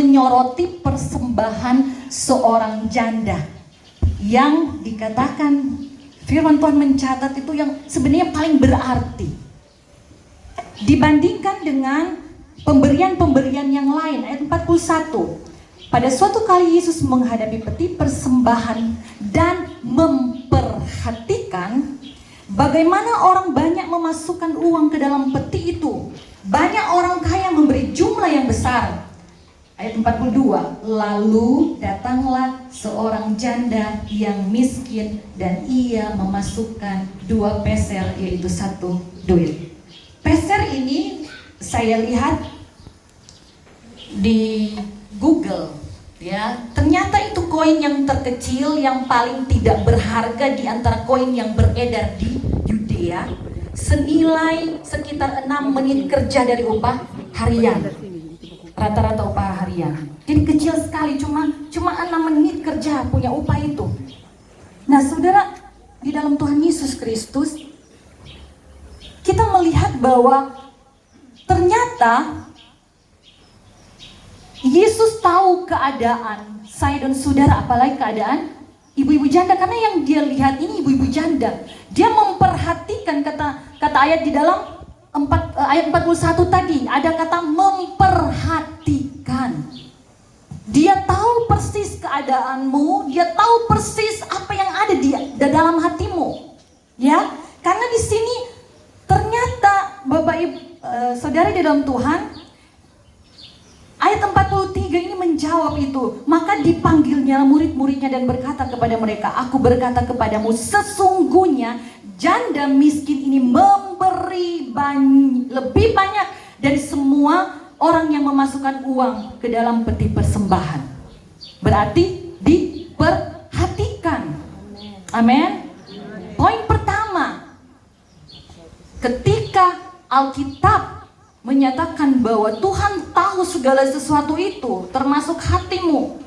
menyoroti persembahan seorang janda yang dikatakan firman Tuhan mencatat itu yang sebenarnya paling berarti dibandingkan dengan pemberian-pemberian yang lain. Ayat 41. Pada suatu kali Yesus menghadapi peti persembahan dan memperhatikan bagaimana orang banyak memasukkan uang ke dalam peti itu. Banyak orang kaya memberi jumlah yang besar. Ayat 42. Lalu datanglah seorang janda yang miskin dan ia memasukkan 2 peser, yaitu 1 duit. Peser ini saya lihat di Google. Ya, ternyata itu koin yang terkecil, yang paling tidak berharga di antara koin yang beredar di Yudea, senilai sekitar 6 menit kerja dari upah harian. Rata-rata upah harian. Jadi kecil sekali, cuma 6 menit kerja punya upah itu. Nah, saudara, di dalam Tuhan Yesus Kristus kita melihat bahwa ternyata Yesus tahu keadaan saya dan saudara, apalagi keadaan ibu-ibu janda, karena yang dia lihat ini ibu-ibu janda. Dia memperhatikan kata ayat di dalam ayat 41 tadi, ada kata memperhatikan. Dia tahu persis keadaanmu, dia tahu persis apa yang ada di dalam hatimu. Ya, karena di sini ternyata Bapak Ibu saudara di dalam Tuhan, ayat 43 ini menjawab itu. Maka dipanggilnya murid-muridnya dan berkata kepada mereka, aku berkata kepadamu, sesungguhnya janda miskin ini memberi lebih banyak dari semua orang yang memasukkan uang ke dalam peti persembahan. Berarti diperhatikan. Amin. Poin pertama, ketika Alkitab menyatakan bahwa Tuhan tahu segala sesuatu itu, termasuk hatimu,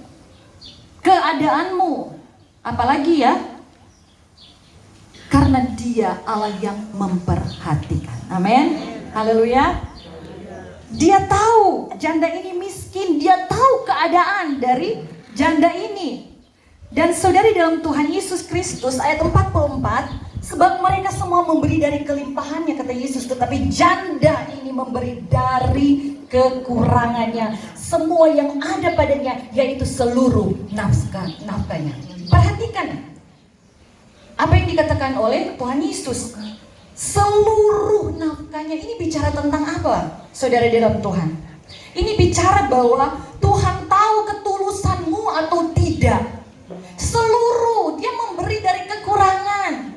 keadaanmu, apalagi ya, karena Dia Allah yang memperhatikan. Amin. Haleluya. Dia tahu janda ini miskin, Dia tahu keadaan dari janda ini. Dan saudari dalam Tuhan Yesus Kristus, ayat 44, sebab mereka semua memberi dari kelimpahannya, kata Yesus, tetapi janda ini memberi dari kekurangannya, semua yang ada padanya, yaitu seluruh nafkahnya. Perhatikan apa yang dikatakan oleh Tuhan Yesus. Seluruh nafkahnya. Ini bicara tentang apa, saudara dalam Tuhan? Ini bicara bahwa Tuhan tahu ketulusanmu atau tidak. Seluruh, Dia memberi dari kekurangan.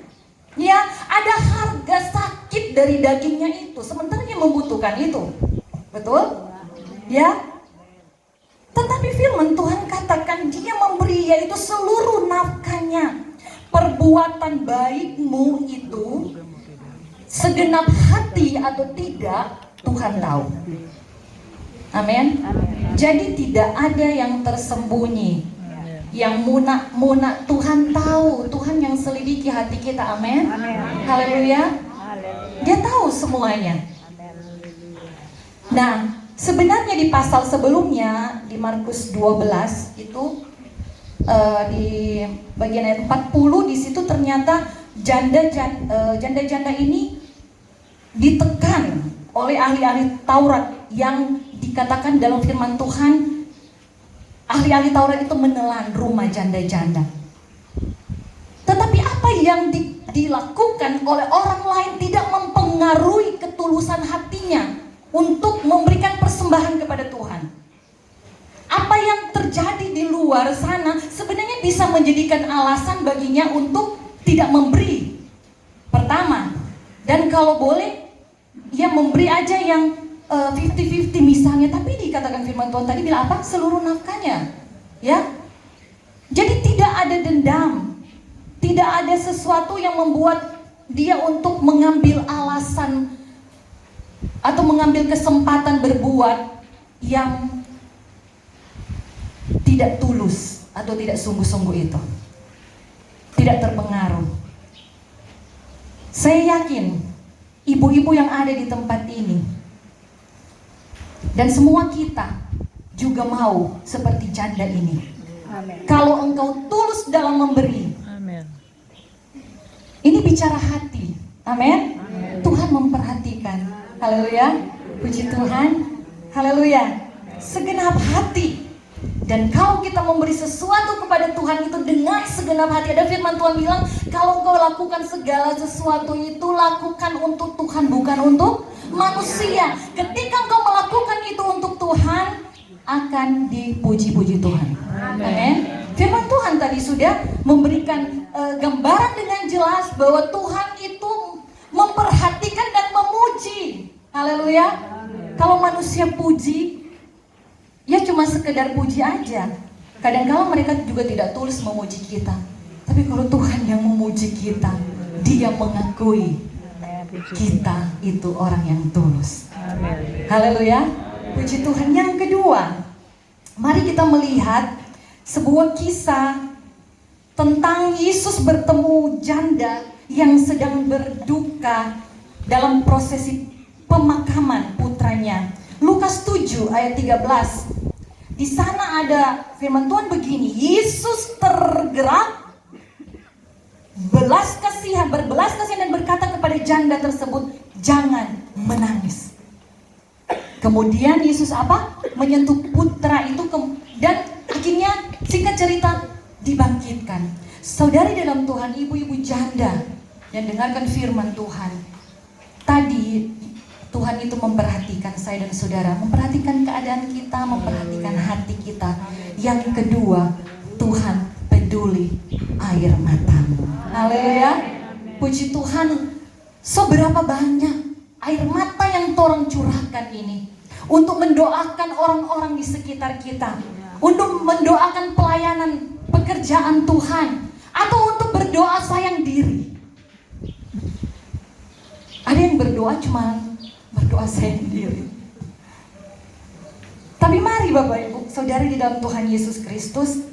Ya, ada harga sakit dari dagingnya itu, sementara Dia membutuhkan itu. Betul? Ya. Tetapi firman Tuhan katakan Dia memberi, yaitu seluruh nafkahnya. Perbuatan baikmu itu segenap hati atau tidak, Tuhan tahu. Amin. Jadi tidak ada yang tersembunyi, yang munak Tuhan tahu. Tuhan yang selidiki hati kita. Amin. Haleluya. Dia tahu semuanya. Nah, sebenarnya di pasal sebelumnya, di Markus 12 itu, di bagian ayat 40, di situ ternyata janda-janda ini ditekan oleh ahli-ahli Taurat, yang dikatakan dalam firman Tuhan, ahli-ahli Taurat itu menelan rumah janda-janda. Tetapi apa yang dilakukan oleh orang lain tidak mempengaruhi ketulusan hatinya untuk memberikan persembahan kepada Tuhan. Apa yang terjadi di luar sana sebenarnya bisa menjadikan alasan baginya untuk tidak memberi. Pertama, dan kalau boleh, ya memberi aja yang 50-50 misalnya. Tapi dikatakan firman Tuhan tadi bilang apa? Seluruh nafkahnya. Ya. Jadi tidak ada dendam. Tidak ada sesuatu yang membuat dia untuk mengambil alasan atau mengambil kesempatan berbuat yang tidak tulus atau tidak sungguh-sungguh itu. Tidak terpengaruh. Saya yakin ibu-ibu yang ada di tempat ini dan semua kita juga mau seperti janda ini. Amin. Kalau engkau tulus dalam memberi. Amin. Ini bicara hati. Amin. Tuhan memperhatikan. Haleluya. Puji Tuhan. Haleluya. Segenap hati. Dan kalau kita memberi sesuatu kepada Tuhan itu dengan segenap hati. Ada firman Tuhan bilang, kalau engkau lakukan segala sesuatu itu, lakukan untuk Tuhan, bukan untuk manusia. Ketika engkau melakukan itu untuk Tuhan, akan dipuji-puji Tuhan. Amin. Firman Tuhan tadi sudah memberikan gambaran dengan jelas bahwa Tuhan itu memperhatikan dan memuji. Haleluya. Kalau manusia puji, ya cuma sekedar puji aja. Kadang-kala mereka juga tidak tulus memuji kita. Tapi kalau Tuhan yang memuji kita, Dia mengakui kita itu orang yang tulus. Haleluya. Puji Tuhan. Yang kedua, mari kita melihat sebuah kisah tentang Yesus bertemu janda yang sedang berduka dalam prosesi pemakaman putranya. Lukas 7 ayat 13. Di sana ada firman Tuhan begini, Yesus tergerak berbelas kasihan dan berkata kepada janda tersebut, jangan menangis. Kemudian Yesus apa? Menyentuh putra itu dan akhirnya singkat cerita dibangkitkan. Saudari dalam Tuhan, ibu-ibu janda yang dengarkan firman Tuhan. Tadi Tuhan itu memperhatikan saya dan saudara, memperhatikan keadaan kita, memperhatikan hati kita. Yang kedua, Tuhan peduli air matamu. Haleluya. Puji Tuhan. Seberapa banyak air mata yang torang curahkan ini untuk mendoakan orang-orang di sekitar kita, untuk mendoakan pelayanan pekerjaan Tuhan, atau untuk berdoa sayang diri. Ada yang berdoa cuma berdoa sayang diri. Tapi mari Bapak Ibu Saudari di dalam Tuhan Yesus Kristus,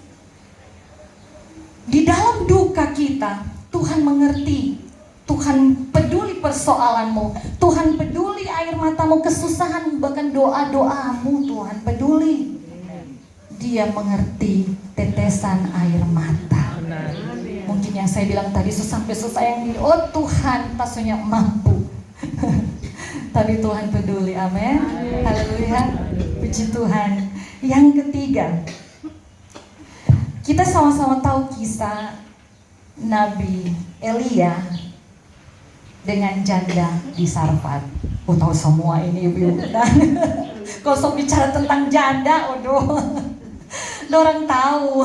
di dalam duka kita Tuhan mengerti. Tuhan peduli persoalanmu, Tuhan peduli air matamu, kesusahanmu, bahkan doa-doamu Tuhan peduli. Dia mengerti tetesan air mata. Mungkin yang saya bilang tadi sampai susah yang oh Tuhan tasunya mampu. Tapi Tuhan peduli, amin. Haleluya, puji Tuhan. Yang ketiga, kita sama-sama tahu kisah Nabi Elia dengan janda di Sarfat. Oh tahu semua ini ibu-ibu. Kalau sok bicara tentang janda, aduh, orang tahu.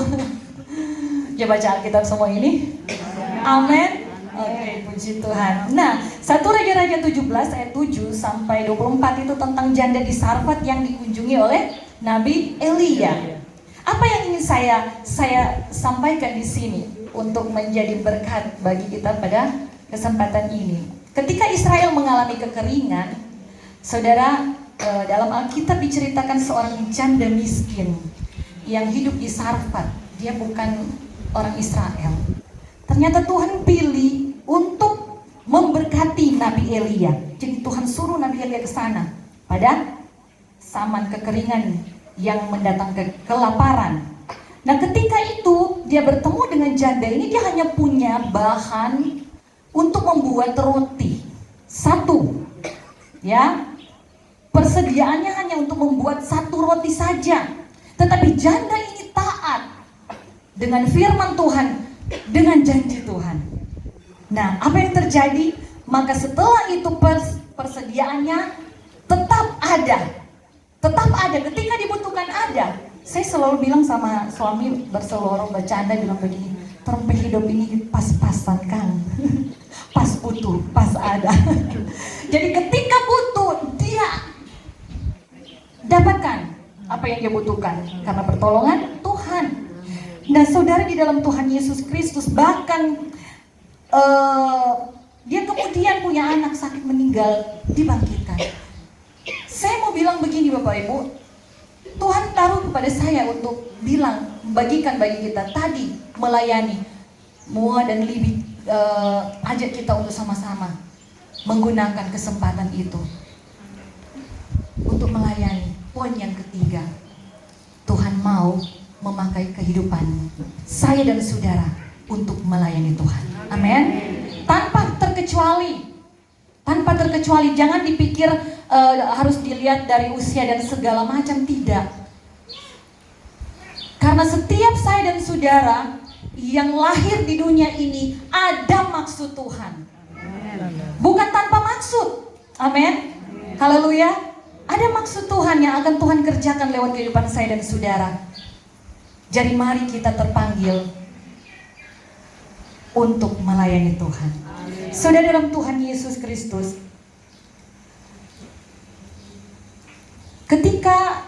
Ya baca Alkitab semua ini. Amin. Oke, puji Tuhan. Nah, 1 Raja-Raja 17 ayat 7 sampai 24 itu tentang janda di Sarfat yang dikunjungi oleh Nabi Elia. Apa yang ingin saya sampaikan di sini untuk menjadi berkat bagi kita pada kesempatan ini. Ketika Israel mengalami kekeringan, saudara, dalam Alkitab diceritakan seorang janda miskin yang hidup di Sarfat. Dia bukan orang Israel. Ternyata Tuhan pilih untuk memberkati Nabi Elia. Jadi Tuhan suruh Nabi Elia ke sana pada zaman kekeringan yang mendatangkan kelaparan. Nah, ketika itu dia bertemu dengan janda ini, dia hanya punya bahan untuk membuat roti satu, ya, persediaannya hanya untuk membuat satu roti saja. Tetapi janda ini taat dengan firman Tuhan, dengan janji Tuhan. Nah, apa yang terjadi? Maka setelah itu persediaannya tetap ada, ketika dibutuhkan ada. Saya selalu bilang sama suami berseloroh bercanda bilang begini, terumpai hidup ini pas-pasan kan. Pas butuh, pas ada. Jadi ketika butuh, dia dapatkan apa yang dia butuhkan karena pertolongan Tuhan. Nah, saudara di dalam Tuhan Yesus Kristus, bahkan dia kemudian punya anak sakit meninggal, dibangkitkan. Saya mau bilang begini Bapak Ibu, Tuhan taruh kepada saya untuk bilang, bagikan bagi kita tadi melayani. Mua dan Libi ajak kita untuk sama-sama menggunakan kesempatan itu untuk melayani. Poin yang ketiga, Tuhan mau memakai kehidupan saya dan saudara untuk melayani Tuhan. Amin. Tanpa terkecuali. Jangan dipikir harus dilihat dari usia dan segala macam, tidak. Karena setiap saya dan saudara yang lahir di dunia ini ada maksud Tuhan. Bukan tanpa maksud. Amin. Haleluya. Ada maksud Tuhan yang akan Tuhan kerjakan lewat kehidupan saya dan saudara. Jadi mari kita terpanggil untuk melayani Tuhan. Saudara dalam Tuhan Yesus Kristus, ketika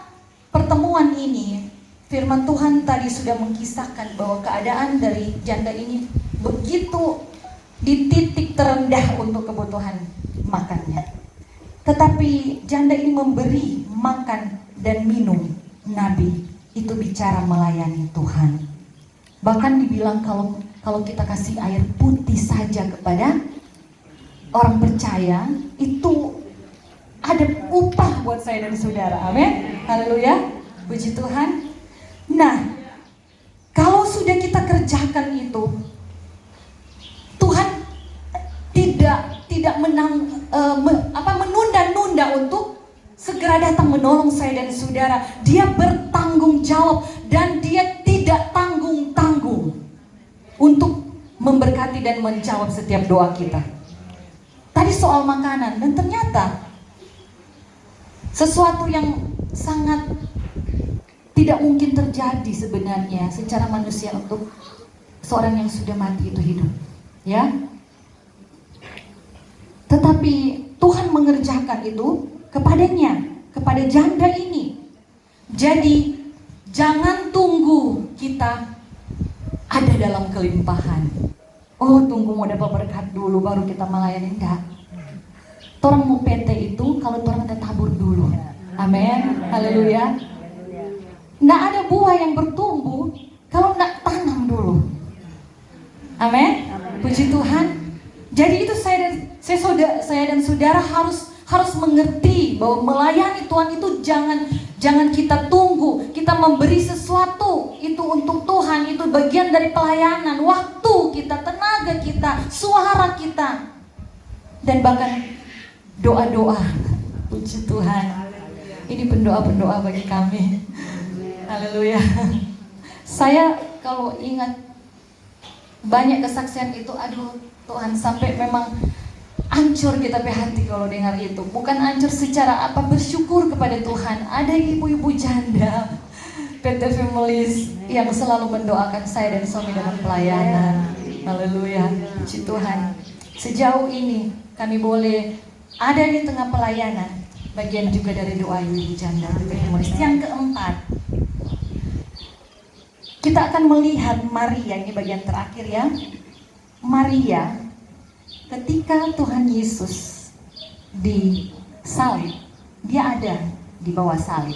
pertemuan ini, firman Tuhan tadi sudah mengisahkan bahwa keadaan dari janda ini begitu di titik terendah untuk kebutuhan makannya. Tetapi janda ini memberi makan dan minum nabi. Itu bicara melayani Tuhan. Bahkan dibilang kalau kita kasih air putih saja kepada orang percaya, itu ada upah buat saya dan saudara. Amin. Haleluya. Puji Tuhan. Nah, kalau sudah kita kerjakan itu, Tuhan tidak menunda-nunda untuk segera datang menolong saya dan saudara. Dia bertanggung jawab dan dia tidak tanggung-tanggung untuk memberkati dan menjawab setiap doa kita. Tadi soal makanan, dan ternyata sesuatu yang sangat tidak mungkin terjadi sebenarnya secara manusia untuk seorang yang sudah mati itu hidup, ya. Tetapi Tuhan mengerjakan itu kepadanya, kepada janda ini. Jadi jangan tunggu kita ada dalam kelimpahan. Oh, tunggu mau dapat berkat dulu baru kita melayani. Enggak. Orang mau PT itu kalau orang kita tabur dulu. Amin. Haleluya. Nggak ada buah yang bertumbuh kalau nggak tanam dulu. Amin. Puji Tuhan. Jadi itu saya dan saudara harus mengerti bahwa melayani Tuhan itu jangan kita tunggu. Kita memberi sesuatu itu untuk Tuhan, itu bagian dari pelayanan. Waktu kita, tenaga kita, suara kita, dan bahkan doa-doa. Puji Tuhan. Ini pendoa-pendoa bagi kami. Haleluya. Saya kalau ingat banyak kesaksian itu, aduh Tuhan, sampai memang hancur kita hati kalau dengar itu. Bukan hancur secara apa, bersyukur kepada Tuhan. Ada ibu-ibu janda PT Families yang selalu mendoakan saya dan suami dalam pelayanan. Haleluya. Puji Tuhan. Sejauh ini kami boleh ada di tengah pelayanan, bagian juga dari doa ibu janda PT Families. Yang keempat, kita akan melihat Maria, ini bagian terakhir ya. Maria, ketika Tuhan Yesus disalib, dia ada di bawah salib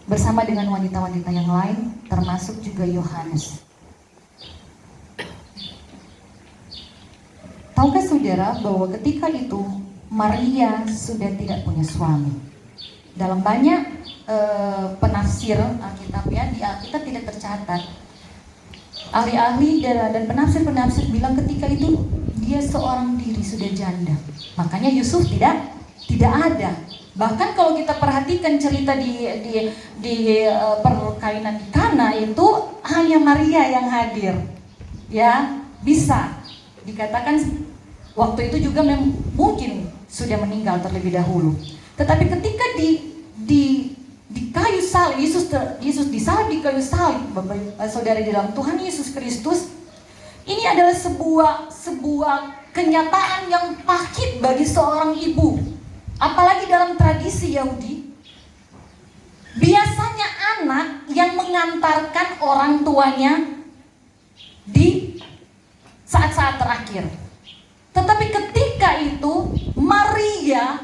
bersama dengan wanita-wanita yang lain, termasuk juga Yohanes. Tahukah saudara bahwa ketika itu Maria sudah tidak punya suami? Dalam banyak penafsir Alkitab ya, di Alkitab tidak tercatat. Ahli-ahli dan penafsir-penafsir bilang ketika itu dia seorang diri sudah janda. Makanya Yusuf tidak ada. Bahkan kalau kita perhatikan cerita di perkawinan di Kana itu hanya Maria yang hadir. Ya, bisa dikatakan waktu itu juga mungkin sudah meninggal terlebih dahulu. Tetapi ketika di kayu salib, Yesus disalib di kayu salib, saudara di dalam Tuhan Yesus Kristus, ini adalah sebuah kenyataan yang pahit bagi seorang ibu. Apalagi dalam tradisi Yahudi, biasanya anak yang mengantarkan orang tuanya di saat-saat terakhir. Tetapi ketika itu Maria,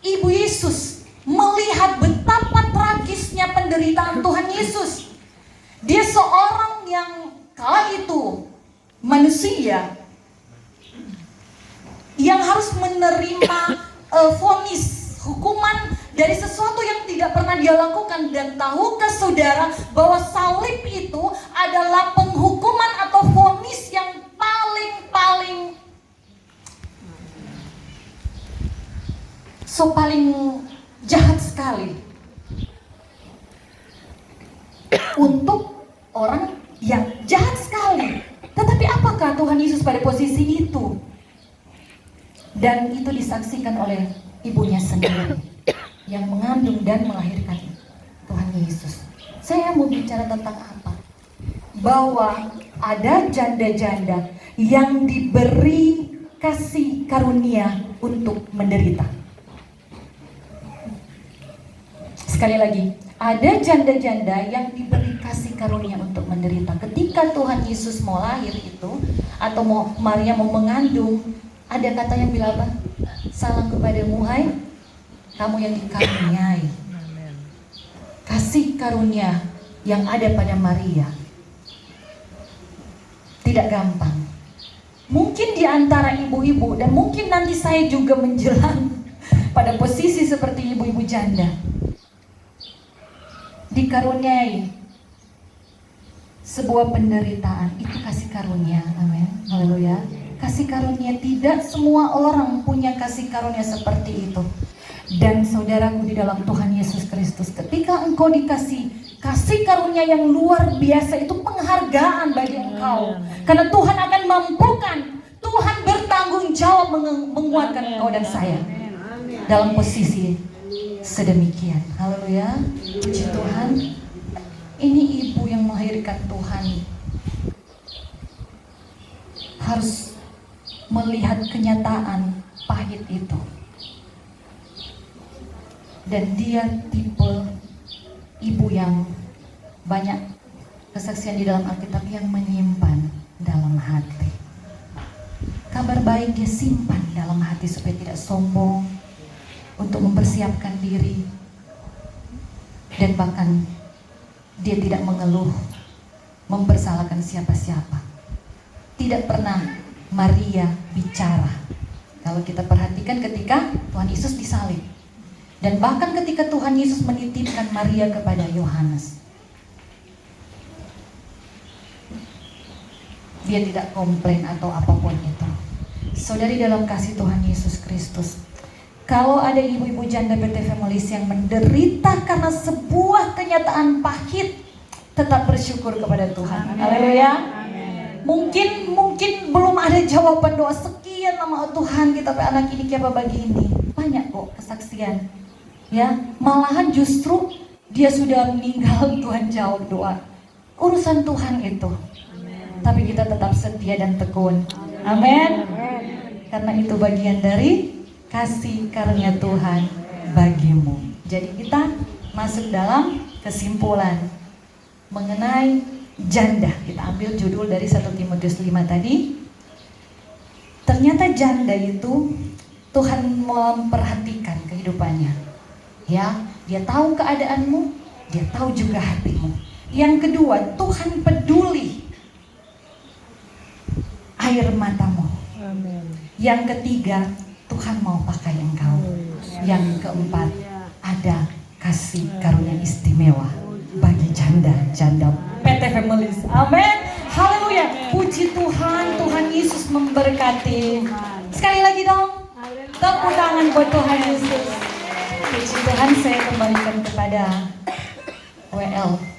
ibu Yesus, melihat betapa tragisnya penderitaan Tuhan Yesus. Dia seorang yang kala itu manusia yang harus menerima vonis, hukuman dari sesuatu yang tidak pernah dia lakukan. Dan tahukah saudara bahwa salib itu adalah penghukuman atau vonis yang paling jahat sekali untuk orang yang jahat sekali. Tetapi apakah Tuhan Yesus pada posisi itu? Dan itu disaksikan oleh ibunya sendiri yang mengandung dan melahirkan Tuhan Yesus. Saya mau bicara tentang apa? Bahwa ada janda-janda yang diberi kasih karunia untuk menderita. Sekali lagi, ada janda-janda yang diberi kasih karunia untuk menderita. Ketika Tuhan Yesus mau lahir itu, atau Maria mau mengandung, ada kata yang bilang apa? Salam kepadamu, hai kamu yang dikaruniai. Kasih karunia yang ada pada Maria tidak gampang. Mungkin di antara ibu-ibu, dan mungkin nanti saya juga menjelang pada posisi seperti ibu-ibu janda, dikaruniai sebuah penderitaan. Itu kasih karunia. Amin. Haleluya. Kasih karunia, tidak semua orang punya kasih karunia seperti itu. Dan saudaraku di dalam Tuhan Yesus Kristus, ketika engkau dikasih kasih karunia yang luar biasa, itu penghargaan bagi engkau. Karena Tuhan akan mampukan, Tuhan bertanggung jawab menguatkan engkau dan saya dalam posisi sedemikian. Haleluya. Puji Tuhan. Ini ibu yang melahirkan Tuhan harus melihat kenyataan pahit itu. Dan dia tipe ibu yang banyak kesaksian di dalam Alkitab yang menyimpan dalam hati. Kabar baik dia simpan dalam hati supaya tidak sombong, untuk mempersiapkan diri, dan bahkan dia tidak mengeluh, mempersalahkan siapa-siapa. Tidak pernah Maria bicara. Kalau kita perhatikan ketika Tuhan Yesus disalib, dan bahkan ketika Tuhan Yesus menitipkan Maria kepada Yohanes, dia tidak komplain atau apapun itu. Saudari dalam kasih Tuhan Yesus Kristus, kalau ada ibu-ibu janda BT Families yang menderita karena sebuah kenyataan pahit, tetap bersyukur kepada Tuhan. Haleluya. Mungkin belum ada jawaban doa, sekian nama Tuhan kita anak ini siapa bagi ini. Banyak kok kesaksian. Ya, malahan justru dia sudah meninggal, Tuhan jawab doa. Urusan Tuhan itu. Tapi kita tetap setia dan tekun. Amin. Karena itu bagian dari kasih karunia Tuhan bagimu. Jadi kita masuk dalam kesimpulan mengenai janda. Kita ambil judul dari 1 Timotius 5 tadi. Ternyata janda itu Tuhan memperhatikan kehidupannya. Ya, dia tahu keadaanmu, dia tahu juga hatimu. Yang kedua, Tuhan peduli air matamu. Amen. Yang ketiga, Tuhan mau pakai engkau. Yang keempat, ada kasih karunia istimewa bagi janda-janda PT Families. Amin. Haleluya. Puji Tuhan, Tuhan Yesus memberkati. Sekali lagi dong, tepuk tangan buat Tuhan Yesus. Puji Tuhan, saya kembalikan kepada WL.